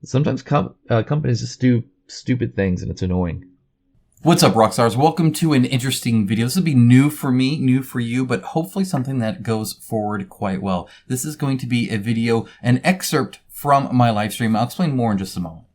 sometimes companies just do stupid things and it's annoying. What's up, Rockstars? Welcome to an interesting video. This will be new for me, new for you, but hopefully something that goes forward quite well. This is going to be a video, an excerpt from my live stream. I'll explain more in just a moment.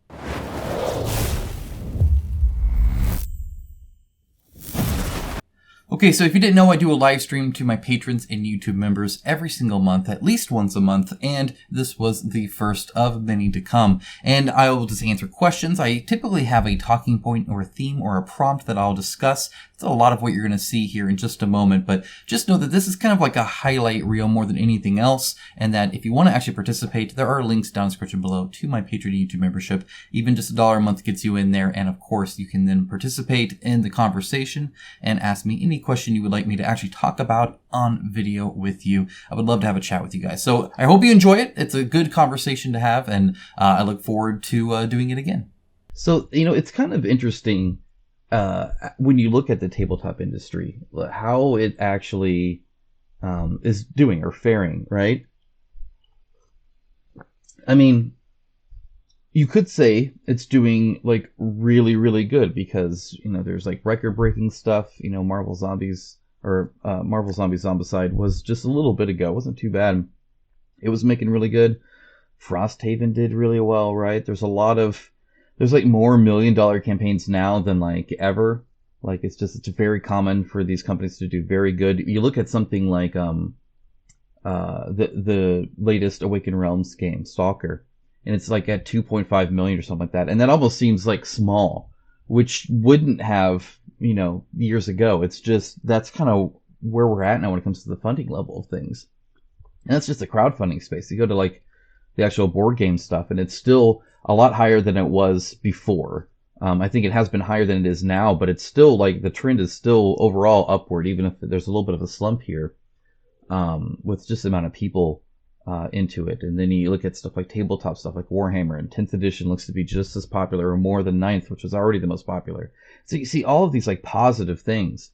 Okay, so if you didn't know, I do a live stream to my patrons and YouTube members every single month, at least once a month, and this was the first of many to come. And I will just answer questions. I typically have a talking point or a theme or a prompt that I'll discuss. It's a lot of what you're going to see here in just a moment, but just know that this is kind of like a highlight reel more than anything else, and that if you want to actually participate, there are links down in the description below to my Patreon YouTube membership. Even just $1 a month gets you in there, and of course, you can then participate in the conversation and ask me any question you would like me to actually talk about on video with you. I would love to have a chat with you guys. So I hope you enjoy it. It's a good conversation to have, and I look forward to doing it again. So, it's kind of interesting when you look at the tabletop industry, how it actually is doing or faring, right? I mean, you could say it's doing like really, really good because, there's like record-breaking stuff. Marvel Zombies Zombicide was just a little bit ago. It wasn't too bad. It was making really good. Frosthaven did really well, right? There's like more $1 million campaigns now than like ever. Like it's very common for these companies to do very good. You look at something like the latest Awakened Realms game, Stalker, and it's like at 2.5 million or something like that. And that almost seems like small, which wouldn't have, years ago. It's just, that's kind of where we're at now when it comes to the funding level of things. And that's just the crowdfunding space. You go to like the actual board game stuff, and it's still a lot higher than it was before. I think it has been higher than it is now, but it's still like the trend is still overall upward, even if there's a little bit of a slump here with just the amount of people into it. And then you look at stuff like tabletop stuff like Warhammer, and 10th edition looks to be just as popular or more than 9th, which was already the most popular. So you see all of these like positive things,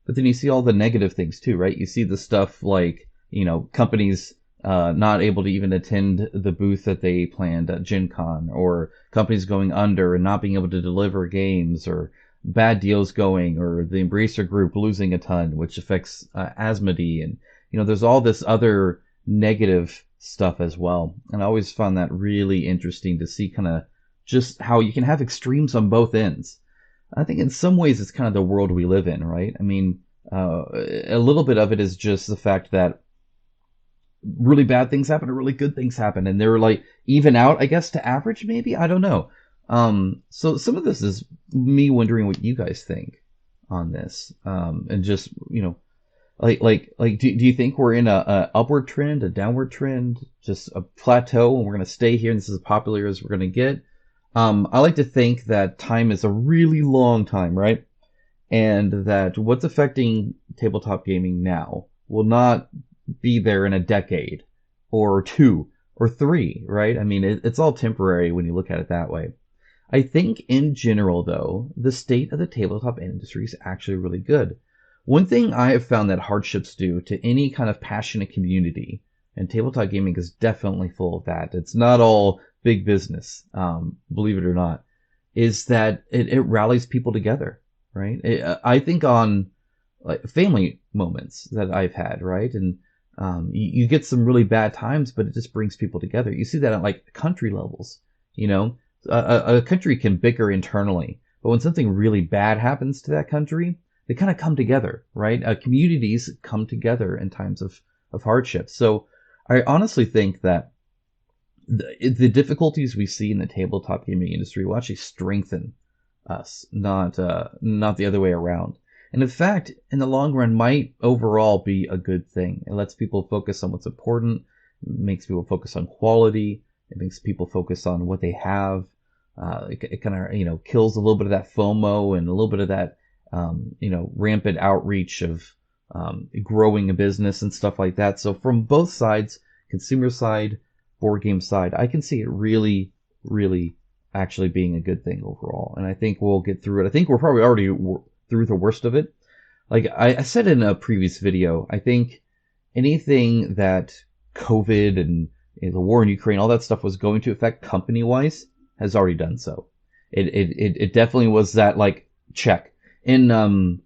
but then you see all the negative things too, right? You see the stuff like, companies not able to even attend the booth that they planned at Gen Con, or companies going under and not being able to deliver games, or bad deals going, or the Embracer Group losing a ton, which affects Asmodee. And, there's all this other negative stuff as well. And I always found that really interesting to see kind of just how you can have extremes on both ends. I think in some ways it's kind of the world we live in, right? I mean, a little bit of it is just the fact that really bad things happen or really good things happen, and they're like even out, I guess, to average, maybe. I don't know. So some of this is me wondering what you guys think on this, and just do you think we're in a upward trend, a downward trend, just a plateau, and we're gonna stay here, and this is as popular as we're gonna get? I like to think that time is a really long time, right? And that what's affecting tabletop gaming now will not be there in a decade or 2 or 3, right? I mean, it's all temporary when you look at it that way. I think in general, though, the state of the tabletop industry is actually really good. One thing I have found that hardships do to any kind of passionate community, and tabletop gaming is definitely full of that, it's not all big business, believe it or not, is that it rallies people together, right? I think on like family moments that I've had, right? And you get some really bad times, but it just brings people together. You see that at like country levels. A country can bicker internally, but when something really bad happens to that country, they kind of come together, right? Communities come together in times of hardship. So I honestly think that the difficulties we see in the tabletop gaming industry will actually strengthen us, not the other way around. And in fact, in the long run, might overall be a good thing. It lets people focus on what's important, makes people focus on quality, it makes people focus on what they have. It kind of, kills a little bit of that FOMO and a little bit of that, rampant outreach of growing a business and stuff like that. So from both sides, consumer side, board game side, I can see it really, really actually being a good thing overall. And I think we'll get through it. I think we're probably already through the worst of it. Like I said in a previous video, I think anything that COVID and the war in Ukraine, all that stuff was going to affect company-wise, has already done so. It definitely was that like check in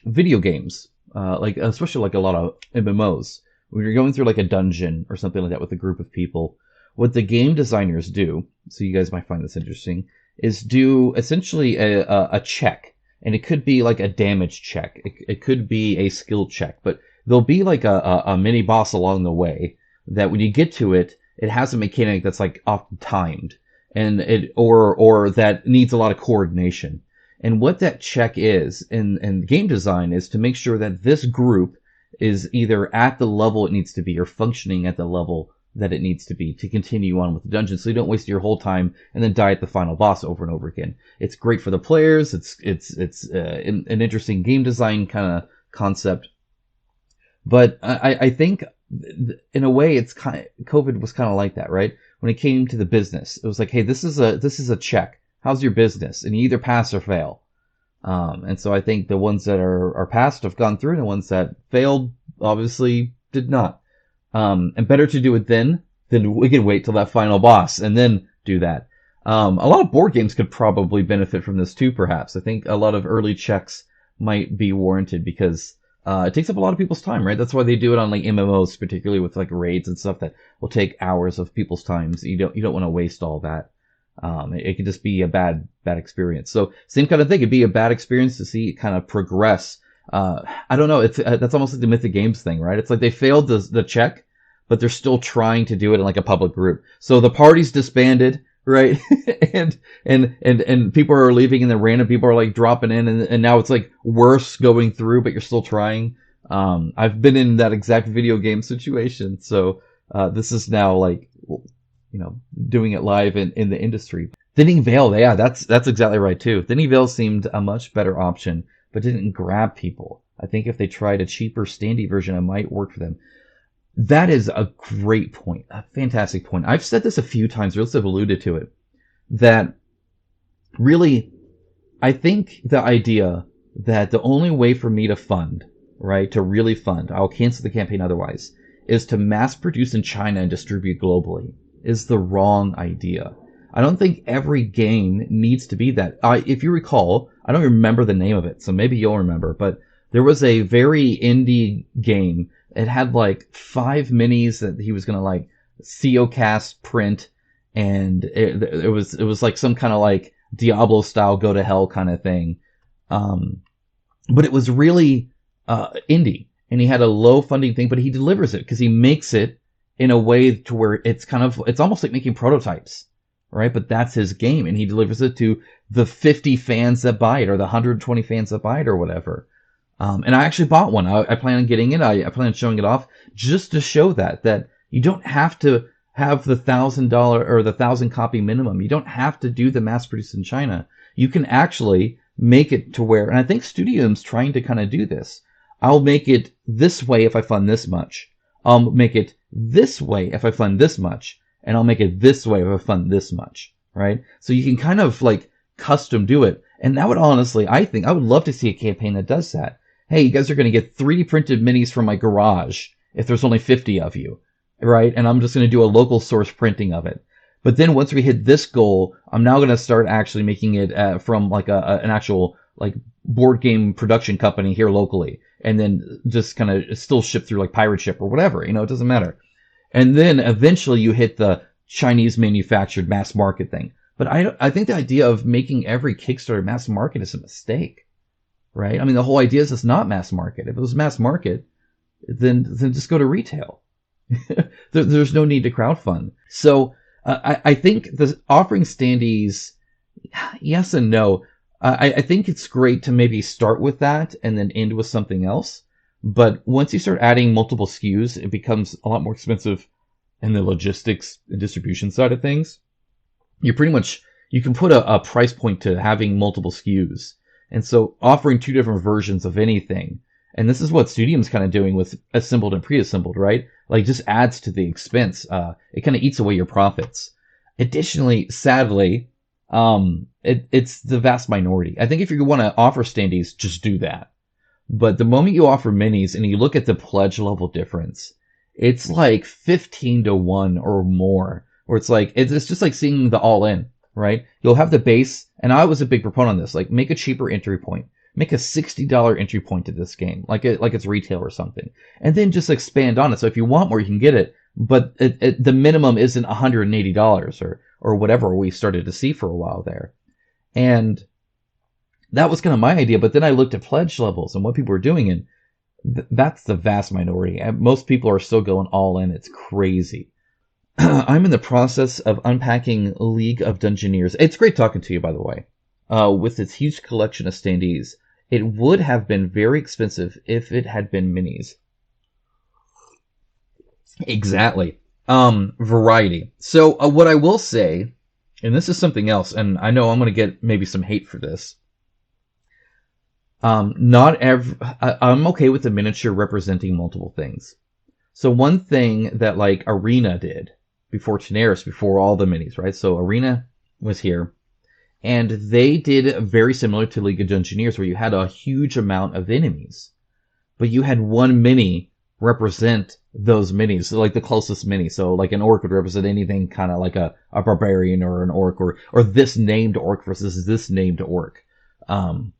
video games, like especially like a lot of MMOs. When you're going through like a dungeon or something like that with a group of people, what the game designers do, so you guys might find this interesting, is do essentially a check. And it could be like a damage check. It could be a skill check, but there'll be like a mini boss along the way that when you get to it, it has a mechanic that's like often timed and or that needs a lot of coordination. And what that check is in game design is to make sure that this group is either at the level it needs to be or functioning at the level that it needs to be to continue on with the dungeon, so you don't waste your whole time and then die at the final boss over and over again. It's great for the players. It's an interesting game design kind of concept. But I think in a way it's COVID was kind of like that, right? When it came to the business, it was like, hey, this is a check. How's your business? And you either pass or fail. And so I think the ones that are passed have gone through, and the ones that failed obviously did not. And better to do it then than we can wait till that final boss and then do that. A lot of board games could probably benefit from this too, perhaps. I think a lot of early checks might be warranted because it takes up a lot of people's time, right? That's why they do it on like MMOs, particularly with like raids and stuff that will take hours of people's time. So you don't want to waste all that. It could just be a bad experience. So same kind of thing. It'd be a bad experience to see it kind of progress. I don't know. It's that's almost like the Mythic Games thing, right? It's like they failed the check, but they're still trying to do it in like a public group. So the party's disbanded, right? and people are leaving, and then random people are like dropping in, and now it's like worse going through, but you're still trying. I've been in that exact video game situation, so this is now like, doing it live in the industry. Thinning Veil, yeah, that's exactly right too. Thinning Veil seemed a much better option, but didn't grab people. I think if they tried a cheaper standee version, it might work for them. That is a great point, a fantastic point. I've said this a few times, or else I've alluded to it, that really, I think the idea that the only way for me to fund, right, to really fund, I'll cancel the campaign otherwise, is to mass produce in China and distribute globally, is the wrong idea. I don't think every game needs to be that. If you recall, I don't remember the name of it, so maybe you'll remember, but there was a very indie game. It had like 5 minis that he was going to like COcast print, and it was like some kind of like Diablo style go to hell kind of thing. But it was really indie, and he had a low funding thing, but he delivers it because he makes it in a way to where it's almost like making prototypes, right? But that's his game, and he delivers it to the 50 fans that buy it, or the 120 fans that buy it, or whatever. And I actually bought one. I plan on getting it. I plan on showing it off just to show that you don't have to have the $1,000 or the 1,000 copy minimum. You don't have to do the mass produce in China. You can actually make it to where, and I think Studio's trying to kind of do this. I'll make it this way if I fund this much. I'll make it this way if I fund this much. And I'll make it this way if I fund this much, right? So you can kind of like custom do it. And that would honestly, I think, I would love to see a campaign that does that. Hey, you guys are going to get 3D printed minis from my garage if there's only 50 of you, right? And I'm just going to do a local source printing of it. But then once we hit this goal, I'm now going to start actually making it from like an actual like board game production company here locally, and then just kind of still ship through like pirate ship or whatever, it doesn't matter. And then eventually you hit the Chinese manufactured mass market thing. But I think the idea of making every Kickstarter mass market is a mistake, right? I mean, the whole idea is it's not mass market. If it was mass market, then just go to retail. There's no need to crowdfund. So I think the offering standees, yes and no. I think it's great to maybe start with that and then end with something else. But once you start adding multiple SKUs, it becomes a lot more expensive in the logistics and distribution side of things. You can put a price point to having multiple SKUs. And so offering 2 different versions of anything, and this is what Studium's kind of doing with assembled and pre-assembled, right? Like just adds to the expense. It kind of eats away your profits. Additionally, sadly, it's the vast minority. I think if you want to offer standees, just do that. But the moment you offer minis and you look at the pledge level difference, it's like 15 to 1 or more. Or it's like, it's just like seeing the all in. right? You'll have the base, and I was a big proponent of this. Like, make a cheaper entry point. Make a $60 entry point to this game, like it's retail or something, and then just expand on it. So if you want more, you can get it, but the minimum isn't $180 or whatever we started to see for a while there. And that was kind of my idea. But then I looked at pledge levels and what people were doing, and that's the vast minority. And most people are still going all in. It's crazy. I'm in the process of unpacking League of Dungeoneers. It's great talking to you, by the way. With its huge collection of standees, it would have been very expensive if it had been minis. Exactly. Variety. So what I will say, and this is something else, and I know I'm going to get maybe some hate for this. Not every. I'm okay with the miniature representing multiple things. So one thing that like Arena did before Tenaris, before all the minis, right? So Arena was here. And they did very similar to League of Dungeoneers, where you had a huge amount of enemies, but you had one mini represent those minis, so like the closest mini. So like an orc would represent anything kind of like a barbarian or an orc, or this named orc versus this named orc. And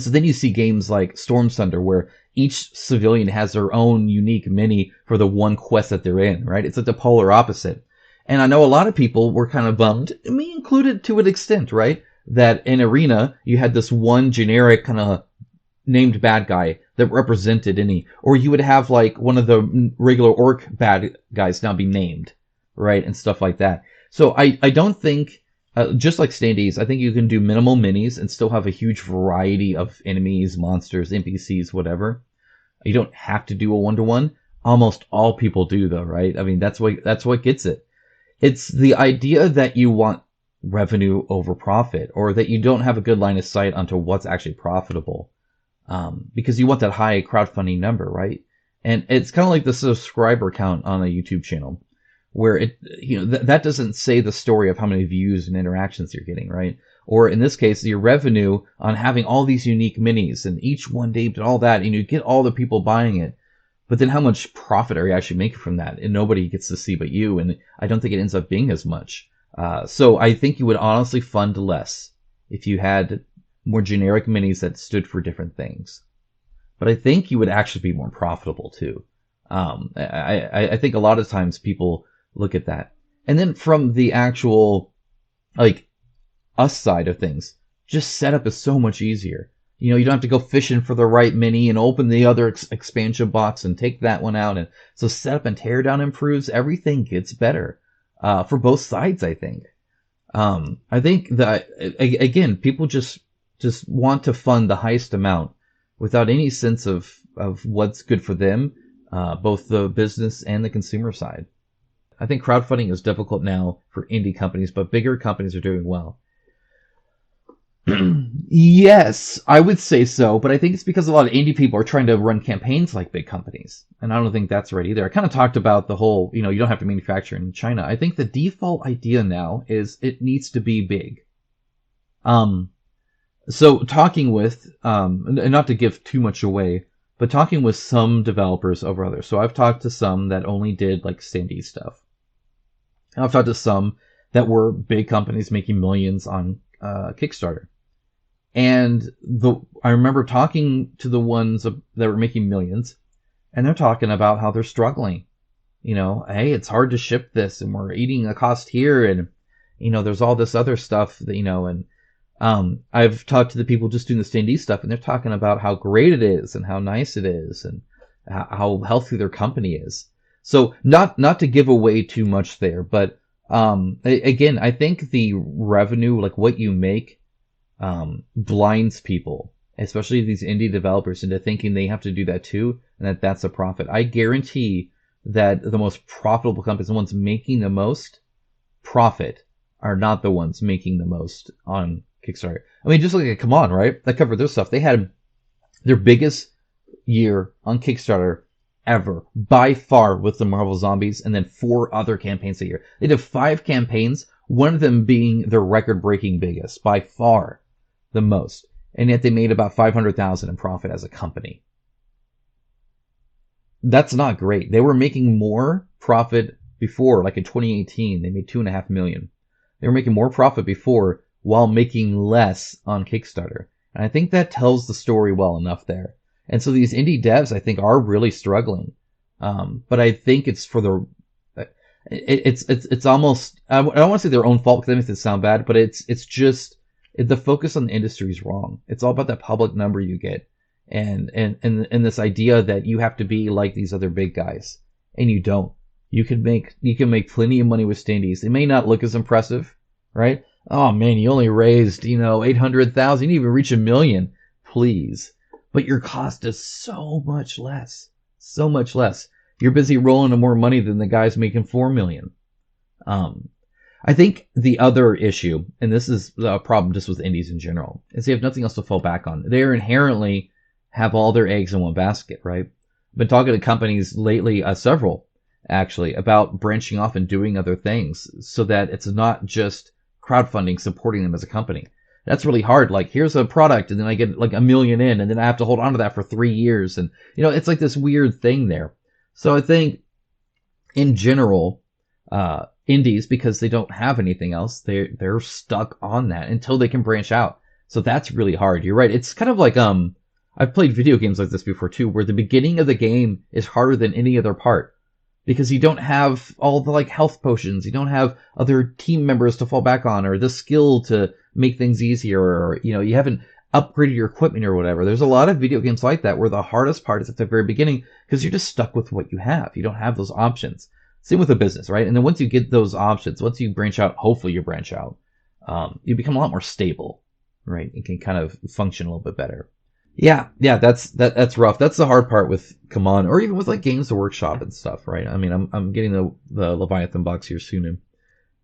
so then you see games like Storm Thunder, where each civilian has their own unique mini for the one quest that they're in, right? It's like the polar opposite. And I know a lot of people were kind of bummed, me included to an extent, right? That in Arena, you had this one generic kind of named bad guy that represented any, or you would have like one of the regular orc bad guys now be named, right? And stuff like that. So I don't think, just like standees, I think you can do minimal minis and still have a huge variety of enemies, monsters, NPCs, whatever. You don't have to do a one-to-one. Almost all people do though, right? I mean, that's what gets it. It's the idea that you want revenue over profit, or that you don't have a good line of sight onto what's actually profitable, because you want that high crowdfunding number, right? And it's kind of like the subscriber count on a YouTube channel, where it, that doesn't say the story of how many views and interactions you're getting, right? Or in this case, your revenue on having all these unique minis and each one named and all that, and you get all the people buying it. But then how much profit are you actually making from that? And nobody gets to see but you. And I don't think it ends up being as much. So I think you would honestly fund less if you had more generic minis that stood for different things. But I think you would actually be more profitable too. I think a lot of times people look at that. And then from the actual, like, us side of things, just setup is so much easier. You don't have to go fishing for the right mini and open the other expansion box and take that one out. And so setup and teardown improves. Everything gets better for both sides, I think. I think that, again, people just want to fund the highest amount without any sense of what's good for them, both the business and the consumer side. I think crowdfunding is difficult now for indie companies, but bigger companies are doing well. Yes, I would say so, but I think it's because a lot of indie people are trying to run campaigns like big companies, and I don't think that's right either. I kind of talked about the whole, you don't have to manufacture in China. I think the default idea now is it needs to be big. So talking with, and not to give too much away, but talking with some developers over others. So I've talked to some that only did like standee stuff. And I've talked to some that were big companies making millions on Kickstarter. And I remember talking to the ones that were making millions, and they're talking about how they're struggling. Hey, it's hard to ship this, and we're eating a cost here, and there's all this other stuff that and I've talked to the people just doing the standee stuff, and they're talking about how great it is and how nice it is and how healthy their company is. So not to give away too much there, but again, I think the revenue, like what you make, blinds people, especially these indie developers, into thinking they have to do that too, and that's a profit. I guarantee that the most profitable companies, the ones making the most profit, are not the ones making the most on Kickstarter. I mean, just look at Come On, right? That covered their stuff. They had their biggest year on Kickstarter ever, by far, with the Marvel Zombies, and then 4 other campaigns a year. They did 5 campaigns, one of them being their record-breaking biggest, by far the most. And yet they made about $500,000 in profit as a company. That's not great. They were making more profit before, like in 2018, they made $2.5 million. They were making more profit before while making less on Kickstarter. And I think that tells the story well enough there. And so these indie devs, I think, are really struggling. But I think it's for the it's almost, I don't want to say their own fault because that makes it sound bad, but it's just the focus on the industry is wrong. It's all about that public number you get, and this idea that you have to be like these other big guys, and you don't. You can make plenty of money with standees. They may not look as impressive, right? Oh man, you only raised 800,000. You didn't even reach 1 million, please. But your cost is so much less, so much less. You're busy rolling in more money than the guys making 4 million. I think the other issue, and this is a problem just with indies in general, is they have nothing else to fall back on. They inherently have all their eggs in one basket, right? I've been talking to companies lately, several actually, about branching off and doing other things so that it's not just crowdfunding supporting them as a company. That's really hard. Like, here's a product, and then I get like 1 million in, and then I have to hold on to that for 3 years. And, it's like this weird thing there. So I think in general, indies, because they don't have anything else, they're stuck on that until they can branch out. So that's really hard. You're right. It's kind of like, I've played video games like this before too, where the beginning of the game is harder than any other part. Because you don't have all the like health potions, you don't have other team members to fall back on, or the skill to make things easier, or you haven't upgraded your equipment or whatever. There's a lot of video games like that where the hardest part is at the very beginning because you're just stuck with what you have. You don't have those options. Same with a business, right? And then once you get those options, once you branch out, hopefully you branch out, you become a lot more stable, right? It can kind of function a little bit better. Yeah, that's rough. That's the hard part with Come On, or even with like Games to Workshop and stuff, right? I mean, I'm getting the Leviathan box here soon, and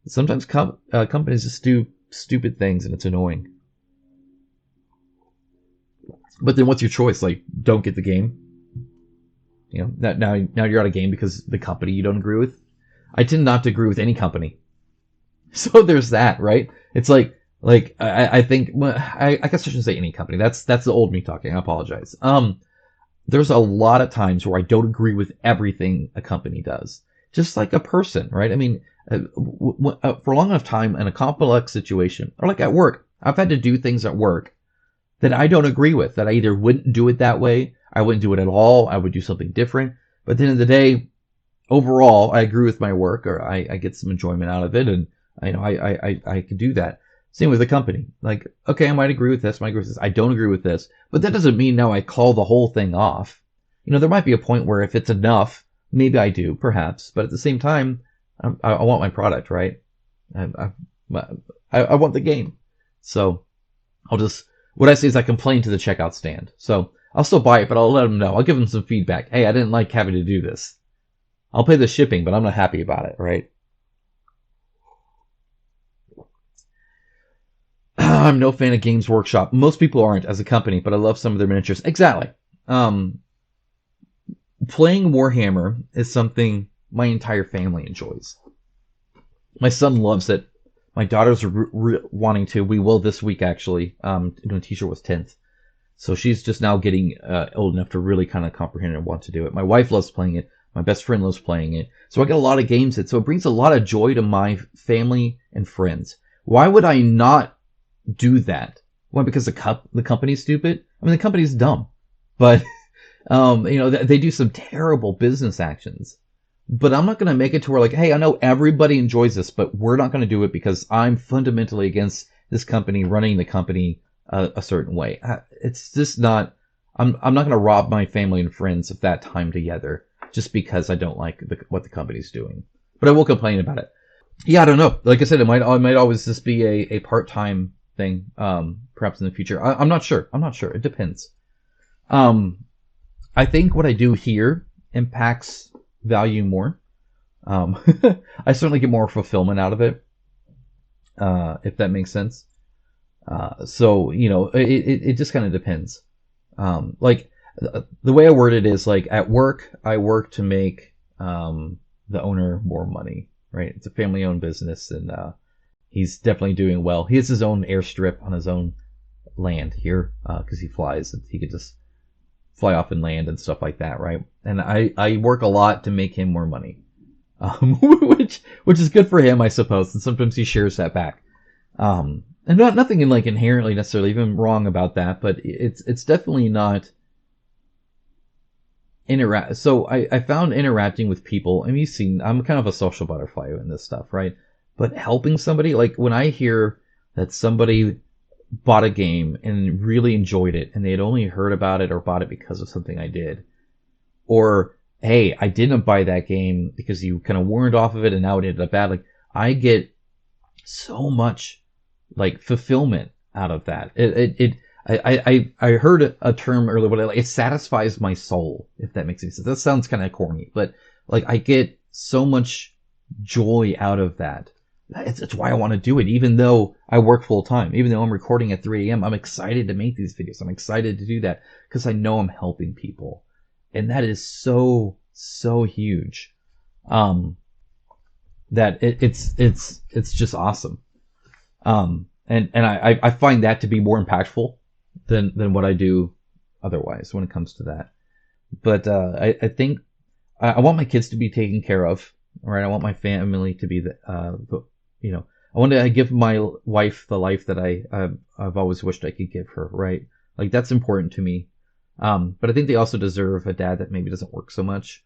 sometimes companies just do stupid things, and it's annoying. But then what's your choice? Like, don't get the game. Now you're out of game because the company you don't agree with. I tend not to agree with any company, so there's that, right? It's like I think, well, I guess I shouldn't say any company. That's the old me talking. I apologize. There's a lot of times where I don't agree with everything a company does. Just like a person, right? I mean, for a long enough time in a complex situation, or like at work, I've had to do things at work that I don't agree with, that I either wouldn't do it that way, I wouldn't do it at all, I would do something different. But at the end of the day, overall, I agree with my work, or I get some enjoyment out of it, and I can do that. Same with the company. Like, okay, I might agree with this, I don't agree with this, but that doesn't mean now I call the whole thing off. There might be a point where if it's enough, maybe I do, perhaps, but at the same time, I want my product, right? I want the game. So what I say is I complain to the checkout stand. So I'll still buy it, but I'll let them know. I'll give them some feedback. Hey, I didn't like having to do this. I'll pay the shipping, but I'm not happy about it, right? I'm no fan of Games Workshop. Most people aren't as a company, but I love some of their miniatures. Exactly. Playing Warhammer is something my entire family enjoys. My son loves it. My daughter's wanting to. We will this week, actually. Tisha was 10th. So she's just now getting old enough to really kind of comprehend and want to do it. My wife loves playing it. My best friend loves playing it. So I get a lot of games in. So it brings a lot of joy to my family and friends. Why would I not do that? Why? Because the company's stupid? I mean, the company's dumb. But, they do some terrible business actions. But I'm not going to make it to where, like, hey, I know everybody enjoys this, but we're not going to do it because I'm fundamentally against this company running the company a certain way. It's just not. I'm not going to rob my family and friends of that time together just because I don't like what the company's doing. But I will complain about it. Yeah, I don't know. Like I said, it might always just be a part-time thing, perhaps in the future. I'm not sure. It depends. I think what I do here impacts value more. I certainly get more fulfillment out of it, if that makes sense. So it just kind of depends. Like the way I word it is, like, at work, I work to make the owner more money, right? It's a family-owned business, and he's definitely doing well. He has his own airstrip on his own land here, because he flies, and he could just fly off and land and stuff like that, right? And I work a lot to make him more money. which is good for him, I suppose. And sometimes he shares that back. And nothing like inherently necessarily even wrong about that, but it's definitely not interact. So I found interacting with people. I mean, you've seen I'm kind of a social butterfly in this stuff, right? But helping somebody, like when I hear that somebody bought a game and really enjoyed it, and they had only heard about it or bought it because of something I did, or hey, I didn't buy that game because you kind of warned off of it and now it ended up bad. Like I get so much like fulfillment out of that. I heard a term earlier, but it satisfies my soul, if that makes any sense. That sounds kind of corny, but like I get so much joy out of that. It's why I want to do it, even though I work full time, even though I'm recording at 3 a.m. I'm excited to make these videos. I'm excited to do that because I know I'm helping people. And that is so huge. That it's just awesome. And I find that to be more impactful than what I do otherwise when it comes to that. But I think I want my kids to be taken care of. Right? I want my family to be I want to give my wife the life that I've always wished I could give her. Right? Like that's important to me. But I think they also deserve a dad that maybe doesn't work so much,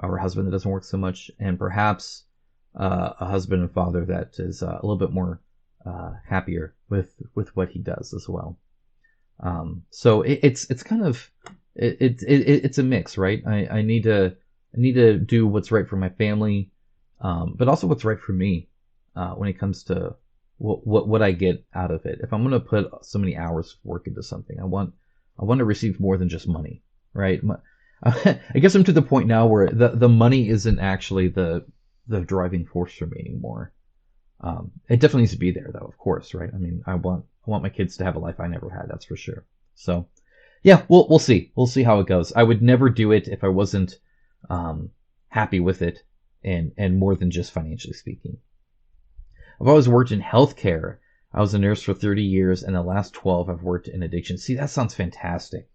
or a husband that doesn't work so much, and perhaps a husband and father that is a little bit more happier with what he does as well. So it's kind of it's a mix, right? I need to do what's right for my family, but also what's right for me when it comes to what I get out of it. If I'm going to put so many hours of work into something, I want to receive more than just money, right? I guess I'm to the point now where the money isn't actually the driving force for me anymore. It definitely needs to be there, though, of course, right? I mean, I want my kids to have a life I never had, that's for sure. So, yeah, we'll see. We'll see how it goes. I would never do it if I wasn't happy with it, and more than just financially speaking. I've always worked in healthcare. I was a nurse for 30 years, and the last 12 I've worked in addiction. See, that sounds fantastic.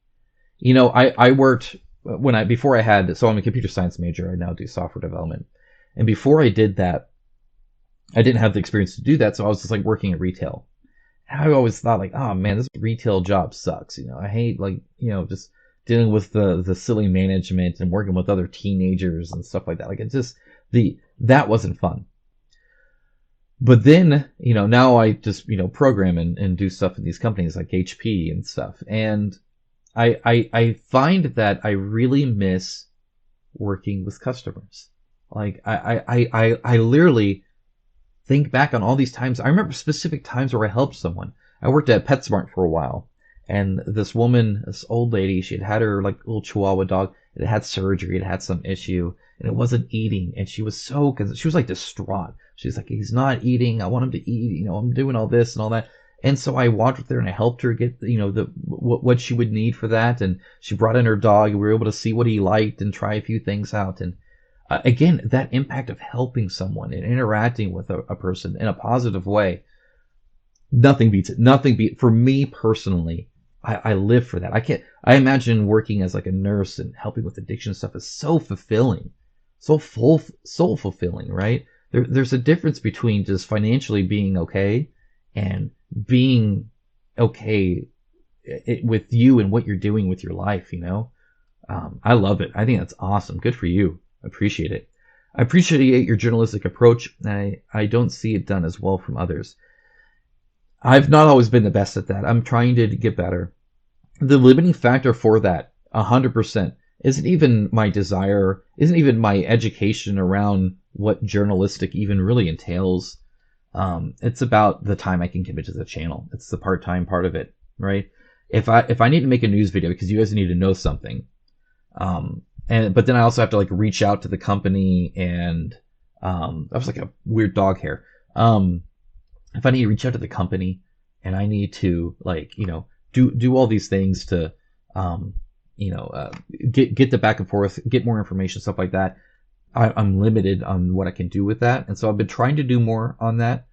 You know, I worked so I'm a computer science major. I now do software development. And before I did that, I didn't have the experience to do that, so I was just like working at retail. And I always thought like, oh man, this retail job sucks. You know, I hate just dealing with the silly management and working with other teenagers and stuff like that. Like that wasn't fun. But then, now I just, program and do stuff in these companies like HP and stuff. And I find that I really miss working with customers. Like I literally think back on all these times. I remember specific times where I helped someone. I worked at PetSmart for a while, and this woman, this old lady, she had her like little Chihuahua dog. It had surgery. It had some issue, and it wasn't eating. And she was she was like distraught. She's like, he's not eating. I want him to eat. I'm doing all this and all that. And so I walked with her and I helped her get, what she would need for that. And she brought in her dog. We were able to see what he liked and try a few things out. And again, that impact of helping someone and interacting with a person in a positive way, nothing beats it. For me personally, I live for that. I imagine working as like a nurse and helping with addiction stuff is so fulfilling, so fulfilling, right? There's a difference between just financially being okay and being okay with you and what you're doing with your life, I love it. I think that's awesome. Good for you. I appreciate it. I appreciate your journalistic approach. I don't see it done as well from others. I've not always been the best at that. I'm trying to get better. The limiting factor for that, 100%, isn't even my desire, isn't even my education around what journalistic even really entails. It's about the time I can commit to the channel. It's the part-time part of it, right? If I need to make a news video because you guys need to know something, but then I also have to like reach out to the company and that was like a weird dog hair. If I need to reach out to the company and I need to like, do all these things to, get the back and forth, get more information, stuff like that. I'm limited on what I can do with that. And so I've been trying to do more on that,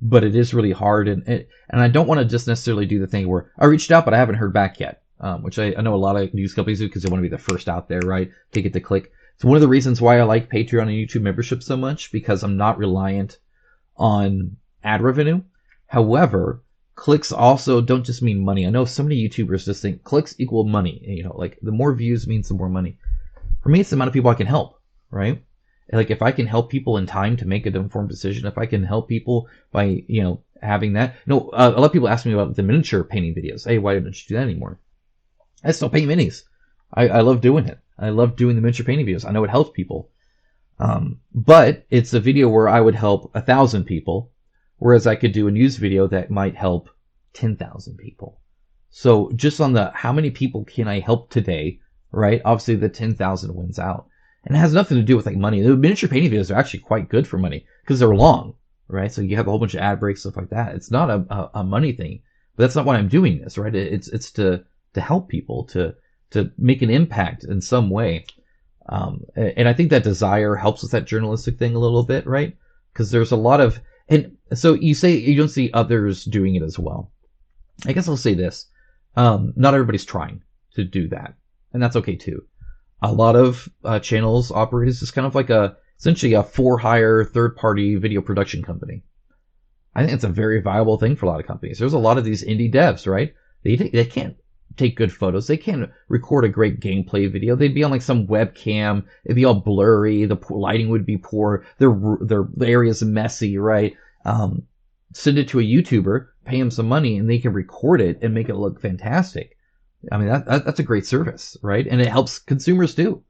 but it is really hard. And I don't want to just necessarily do the thing where I reached out, but I haven't heard back yet. Which I know a lot of news companies do because they want to be the first out there, right? To get the click. It's one of the reasons why I like Patreon and YouTube membership so much, because I'm not reliant on ad revenue. However, clicks also don't just mean money. I know so many YouTubers just think clicks equal money. You know, like the more views means the more money. For me, it's the amount of people I can help, right? Like if I can help people in time to make an informed decision, if I can help people by, having that. A lot of people ask me about the miniature painting videos. Hey, why didn't you do that anymore? I still paint minis. I love doing it. I love doing the miniature painting videos. I know it helps people. But it's a video where I would help 1,000 people, whereas I could do a news video that might help 10,000 people. So just on the how many people can I help today, right? Obviously the 10,000 wins out. And it has nothing to do with like money. The miniature painting videos are actually quite good for money because they're long, right? So you have a whole bunch of ad breaks, stuff like that. It's not a money thing, but that's not why I'm doing this, right? It's to help people, to make an impact in some way. And I think that desire helps with that journalistic thing a little bit, right? Because there's a lot of, and so you say you don't see others doing it as well. I guess I'll say this. Not everybody's trying to do that, and that's okay too. A lot of channels operate as just kind of like essentially a for-hire third-party video production company. I think it's a very viable thing for a lot of companies. There's a lot of these indie devs, right? They can't take good photos. They can't record a great gameplay video. They'd be on like some webcam. It'd be all blurry. The lighting would be poor. Their area's messy, right? Send it to a YouTuber, pay him some money, and they can record it and make it look fantastic. I mean, that's a great service, right? And it helps consumers too,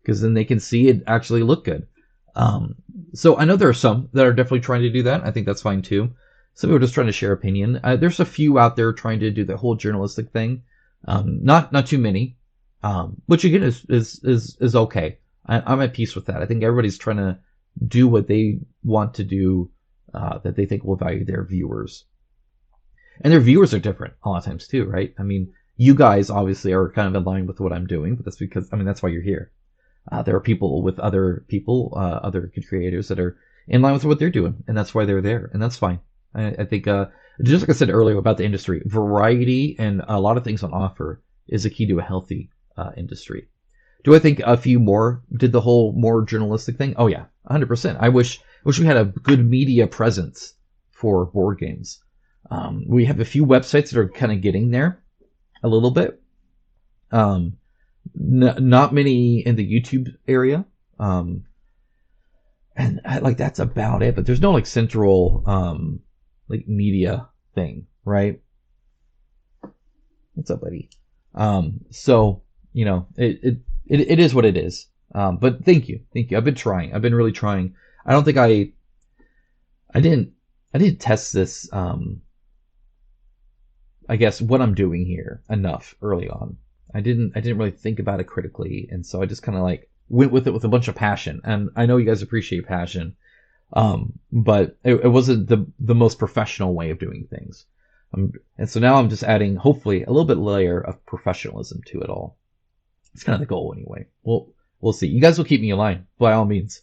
because then they can see it actually look good. So I know there are some that are definitely trying to do that. I think that's fine too. Some people are just trying to share opinion. There's a few out there trying to do the whole journalistic thing. Not too many, which again is okay. I'm at peace with that. I think everybody's trying to do what they want to do, that they think will value their viewers. And their viewers are different a lot of times too, right? I mean, you guys obviously are kind of in line with what I'm doing, but that's because, that's why you're here. There are people with other creators that are in line with what they're doing, and that's why they're there, and that's fine. I think, just like I said earlier about the industry, variety and a lot of things on offer is a key to a healthy industry. Do I think a few more did the whole more journalistic thing? Oh yeah, 100%. I wish we had a good media presence for board games. We have a few websites that are kind of getting there a little bit. Not many in the YouTube area. And that's about it, but there's no like central, media thing, right? What's up, buddy? So, it is what it is. But thank you. I've been trying. I've been really trying. I don't think I didn't test this, I guess what I'm doing here enough early on. I didn't really think about it critically, and so I just kind of like went with it with a bunch of passion. And I know you guys appreciate passion, but it wasn't the most professional way of doing things. And so now I'm just adding hopefully a little bit layer of professionalism to it all. It's kind of the goal anyway. We'll see. You guys will keep me in line by all means.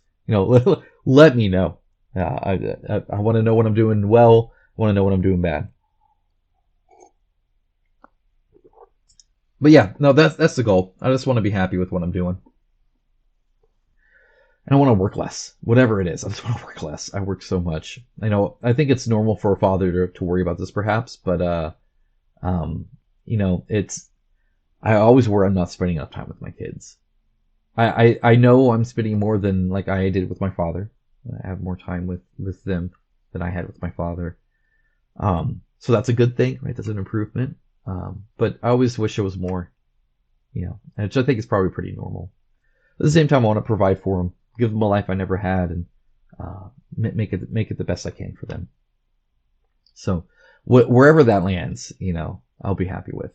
Let me know. I want to know what I'm doing well. I want to know what I'm doing bad. But yeah, no, that's the goal. I just want to be happy with what I'm doing. And I want to work less. Whatever it is, I just want to work less. I work so much. I think it's normal for a father to worry about this perhaps, but I always worry I'm not spending enough time with my kids. I know I'm spending more than like I did with my father. I have more time with them than I had with my father. So that's a good thing, right? That's an improvement. But I always wish it was more, which I think is probably pretty normal. At the same time, I want to provide for them, give them a life I never had, and make it the best I can for them. So wherever that lands, I'll be happy with.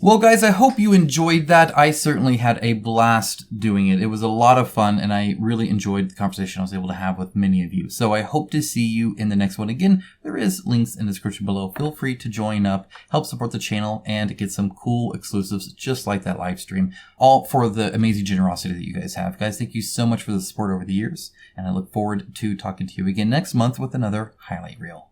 Well, guys, I hope you enjoyed that. I certainly had a blast doing it. It was a lot of fun, and I really enjoyed the conversation I was able to have with many of you. So I hope to see you in the next one. Again, there is links in the description below. Feel free to join up, help support the channel, and get some cool exclusives just like that live stream, all for the amazing generosity that you guys have. Guys, thank you so much for the support over the years, and I look forward to talking to you again next month with another highlight reel.